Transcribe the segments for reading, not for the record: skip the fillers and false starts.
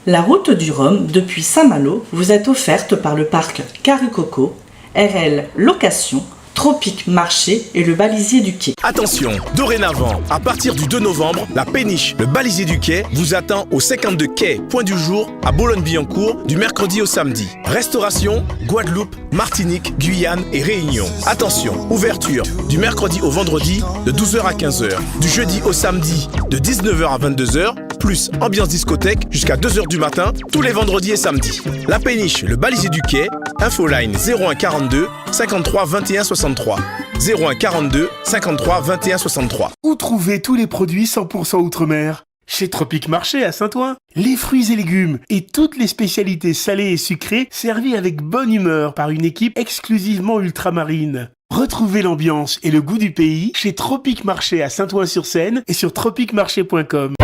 La route du Rhum depuis Saint-Malo vous est offerte par le parc Caricoco, RL Location, Tropique Marché et le Balisier du Quai. Attention, dorénavant, à partir du 2 novembre, la péniche, le Balisier du Quai, vous attend au 52 quai Point du Jour à Boulogne-Billancourt du mercredi au samedi. Restauration, Guadeloupe, Martinique, Guyane et Réunion. Attention, ouverture du mercredi au vendredi de 12h à 15h, du jeudi au samedi de 19h à 22h, plus ambiance discothèque jusqu'à 2h du matin, tous les vendredis et samedis. La péniche, le Balisier du Quai, infoline 01 42 53 21 63. 01 42 53 21 63. Où trouver tous les produits 100% Outre-mer ? Chez Tropique Marché à Saint-Ouen. Les fruits et légumes et toutes les spécialités salées et sucrées servis avec bonne humeur par une équipe exclusivement ultramarine. Retrouvez l'ambiance et le goût du pays chez Tropique Marché à Saint-Ouen-sur-Seine et sur tropiquemarché.com.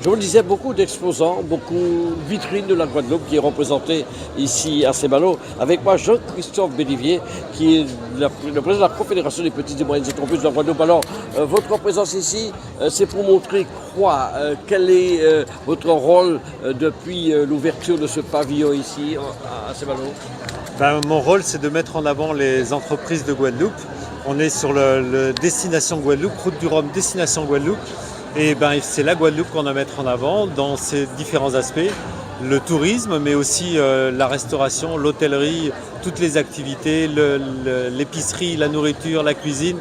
Je vous le disais, beaucoup d'exposants, beaucoup de vitrines de la Guadeloupe qui est représentée ici à Saint-Malo. Avec moi, Jean-Christophe Bélivier, qui est le président de la Confédération des petites et moyennes entreprises de la Guadeloupe. Alors, votre présence ici, c'est pour montrer quoi? Quel est votre rôle depuis l'ouverture de ce pavillon ici à Saint-Malo? Mon rôle, c'est de mettre en avant les entreprises de Guadeloupe. On est sur le Destination Guadeloupe, Route du Rhum, Destination Guadeloupe. Et c'est la Guadeloupe qu'on a à mettre en avant dans ses différents aspects. Le tourisme, mais aussi la restauration, l'hôtellerie, toutes les activités, l'épicerie, la nourriture, la cuisine.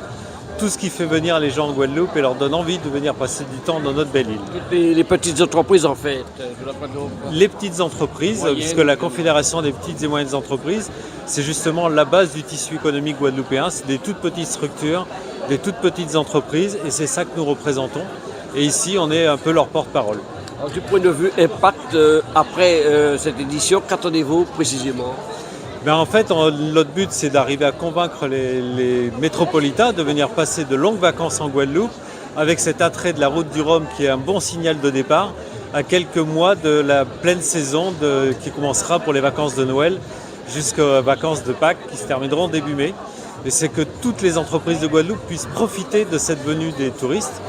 Tout ce qui fait venir les gens en Guadeloupe et leur donne envie de venir passer du temps dans notre belle île. Les petites entreprises en fait de la Guadeloupe. Les petites entreprises, puisque la Confédération des petites et moyennes entreprises, c'est justement la base du tissu économique guadeloupéen. C'est des toutes petites structures, des toutes petites entreprises et c'est ça que nous représentons. Et ici, on est un peu leur porte-parole. Alors, du point de vue impact, après cette édition, qu'attendez-vous précisément? En fait, notre but, c'est d'arriver à convaincre les métropolitains de venir passer de longues vacances en Guadeloupe avec cet attrait de la route du Rhum qui est un bon signal de départ à quelques mois de la pleine saison qui commencera pour les vacances de Noël jusqu'aux vacances de Pâques qui se termineront début mai. Et c'est que toutes les entreprises de Guadeloupe puissent profiter de cette venue des touristes.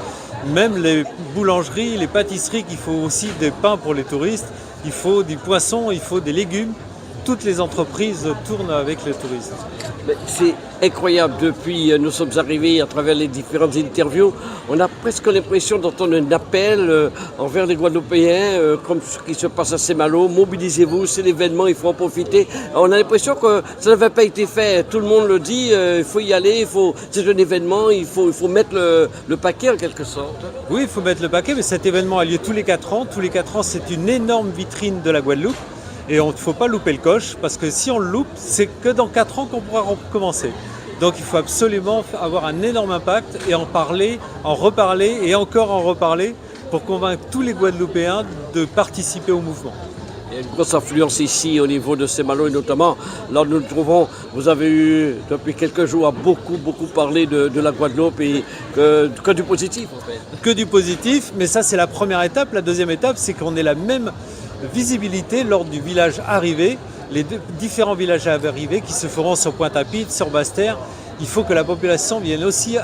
Même les boulangeries, les pâtisseries, qu'il faut aussi des pains pour les touristes, il faut du poisson, il faut des légumes. Toutes les entreprises tournent avec les touristes. C'est incroyable, depuis nous sommes arrivés à travers les différentes interviews, on a presque l'impression d'entendre un appel envers les Guadeloupéens, comme ce qui se passe à Saint-Malo, mobilisez-vous, c'est l'événement, il faut en profiter. On a l'impression que ça n'avait pas été fait, tout le monde le dit, il faut y aller, c'est un événement, il faut mettre le paquet en quelque sorte. Oui, il faut mettre le paquet, mais cet événement a lieu tous les 4 ans. Tous les 4 ans, c'est une énorme vitrine de la Guadeloupe. Et il ne faut pas louper le coche, parce que si on le loupe, c'est que dans 4 ans qu'on pourra recommencer. Donc il faut absolument avoir un énorme impact et en parler, en reparler et encore en reparler pour convaincre tous les Guadeloupéens de participer au mouvement. Il y a une grosse influence ici au niveau de Saint-Malo et notamment, là nous nous trouvons, vous avez eu depuis quelques jours à beaucoup parlé de la Guadeloupe et que du positif en fait. Que du positif, mais ça c'est la première étape. La deuxième étape, c'est qu'on ait la même visibilité lors du village arrivé, les différents villages arrivés qui se feront sur Pointe-à-Pitre, sur Basse-Terre. Il faut que la population vienne aussi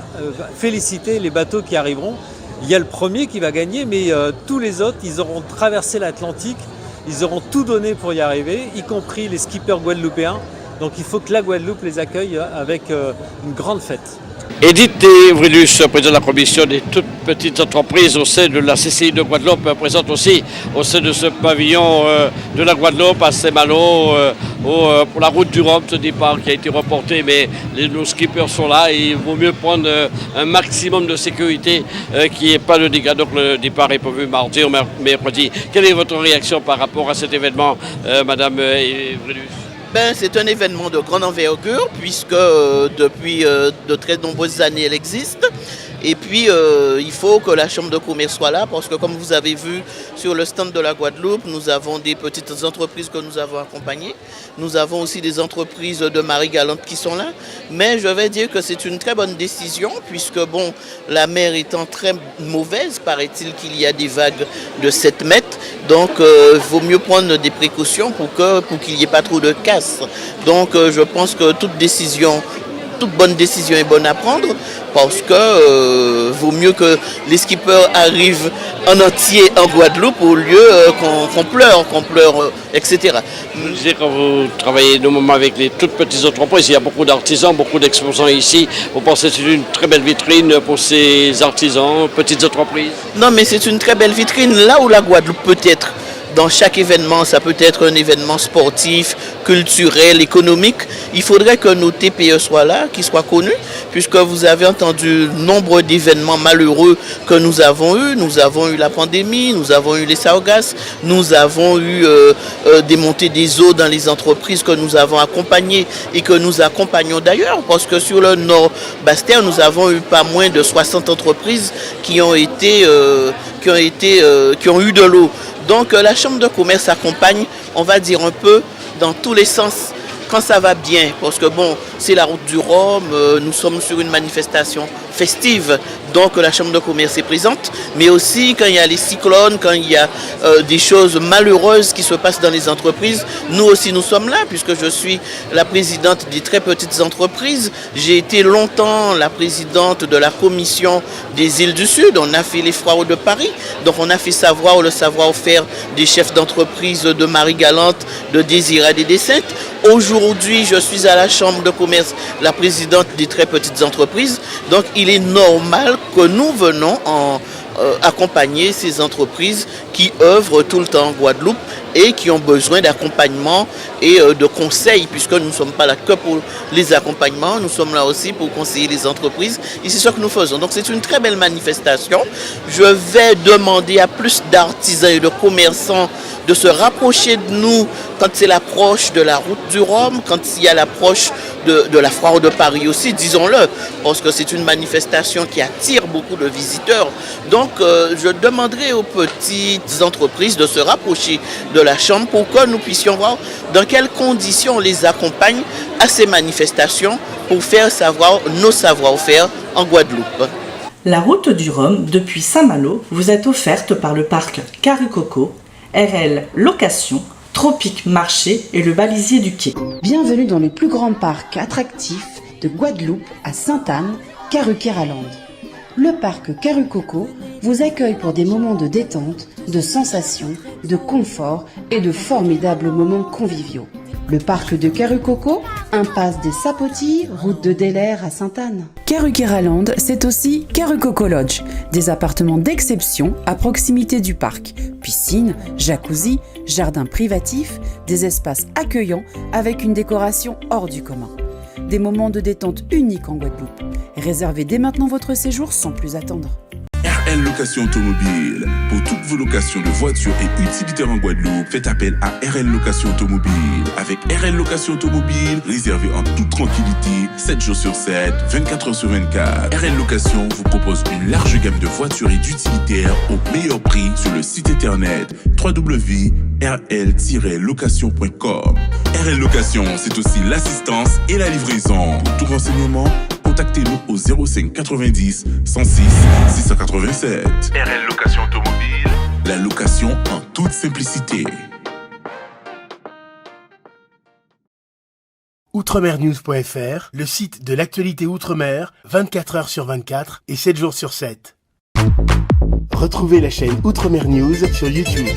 féliciter les bateaux qui arriveront. Il y a le premier qui va gagner, mais tous les autres, ils auront traversé l'Atlantique, ils auront tout donné pour y arriver, y compris les skippers guadeloupéens. Donc il faut que la Guadeloupe les accueille avec une grande fête. Edith Vrillus, président de la commission des toutes petites entreprises au sein de la CCI de Guadeloupe, présente aussi au sein de ce pavillon de la Guadeloupe à Saint-Malo pour la route du Rhum, ce départ qui a été reporté, mais nos skippers sont là et il vaut mieux prendre un maximum de sécurité qu'il n'y ait pas de dégâts. Donc le départ est prévu mardi ou mercredi. Quelle est votre réaction par rapport à cet événement, Madame Vrillus? C'est un événement de grande envergure puisque depuis de très nombreuses années elle existe. Et puis il faut que la Chambre de commerce soit là parce que comme vous avez vu sur le stand de la Guadeloupe, nous avons des petites entreprises que nous avons accompagnées. Nous avons aussi des entreprises de Marie-Galante qui sont là. Mais je vais dire que c'est une très bonne décision puisque la mer étant très mauvaise, paraît-il qu'il y a des vagues de 7 mètres. Donc il vaut mieux prendre des précautions pour qu'il n'y ait pas trop de casse. Donc je pense que toute bonne décision est bonne à prendre parce que vaut mieux que les skippers arrivent en entier en Guadeloupe au lieu qu'on pleure, etc. Vous disiez quand vous travaillez normalement avec les toutes petites entreprises, il y a beaucoup d'artisans, beaucoup d'exposants ici. Vous pensez que c'est une très belle vitrine pour ces artisans, petites entreprises? Non, mais c'est une très belle vitrine. Là où la Guadeloupe peut être, dans chaque événement, ça peut être un événement sportif, culturel, économique, il faudrait que nos TPE soient là, qu'ils soient connus, puisque vous avez entendu nombre d'événements malheureux que nous avons eu. Nous avons eu la pandémie, nous avons eu les sargasses, nous avons eu des montées des eaux dans les entreprises que nous avons accompagnées et que nous accompagnons d'ailleurs, parce que sur le Nord Bas-Terre, nous avons eu pas moins de 60 entreprises qui ont eu de l'eau. Donc la Chambre de commerce accompagne, on va dire un peu dans tous les sens quand ça va bien, parce que bon, c'est la route du Rhum, nous sommes sur une manifestation festive, donc la Chambre de commerce est présente, mais aussi quand il y a les cyclones, quand il y a des choses malheureuses qui se passent dans les entreprises, nous aussi nous sommes là, puisque je suis la présidente des très petites entreprises. J'ai été longtemps la présidente de la commission des îles du Sud, on a fait les foires de Paris, donc on a fait savoir le savoir-faire des chefs d'entreprise de Marie-Galante, de Désirade et des Saintes. Aujourd'hui, je suis à la Chambre de commerce, la présidente des très petites entreprises. Donc, il est normal que nous venons accompagner ces entreprises qui œuvrent tout le temps en Guadeloupe et qui ont besoin d'accompagnement et de conseils, puisque nous ne sommes pas là que pour les accompagnements, nous sommes là aussi pour conseiller les entreprises et c'est ce que nous faisons. Donc c'est une très belle manifestation. Je vais demander à plus d'artisans et de commerçants de se rapprocher de nous quand c'est l'approche de la route du Rhum, quand il y a l'approche de la foire de Paris aussi, disons-le, parce que c'est une manifestation qui attire beaucoup de visiteurs. Donc je demanderai aux petites entreprises de se rapprocher de la Chambre pour que nous puissions voir dans quelles conditions on les accompagne à ces manifestations pour faire savoir nos savoir-faire en Guadeloupe. La route du Rhum depuis Saint-Malo vous est offerte par le parc Caricoco, RL Location, Tropique Marché et le Balisier du Quai. Bienvenue dans le plus grand parc attractif de Guadeloupe à Sainte-Anne, Caruqueraland. Le parc Caricoco vous accueille pour des moments de détente, de sensations, de confort et de formidables moments conviviaux. Le parc de Caricoco, impasse des Sapotilles, route de Delair à Sainte-Anne. Caruqueraland, c'est aussi Caricoco Lodge, des appartements d'exception à proximité du parc. Piscine, jacuzzi, jardin privatif, des espaces accueillants avec une décoration hors du commun. Des moments de détente uniques en Guadeloupe. Réservez dès maintenant votre séjour sans plus attendre. RL Location Automobile. Pour toutes vos locations de voitures et utilitaires en Guadeloupe, faites appel à RL Location Automobile. Avec RL Location Automobile, réservez en toute tranquillité, 7 jours sur 7, 24 heures sur 24. RL Location vous propose une large gamme de voitures et d'utilitaires au meilleur prix sur le site internet www.rl-location.com. RL Location, c'est aussi l'assistance et la livraison. Pour tout renseignement, contactez-nous au 05 90 106 687. RL Location Automobile, la location en toute simplicité. Outremernews.fr, le site de l'actualité Outre-mer, 24 heures sur 24 et 7 jours sur 7. Retrouvez la chaîne Outremer News sur YouTube.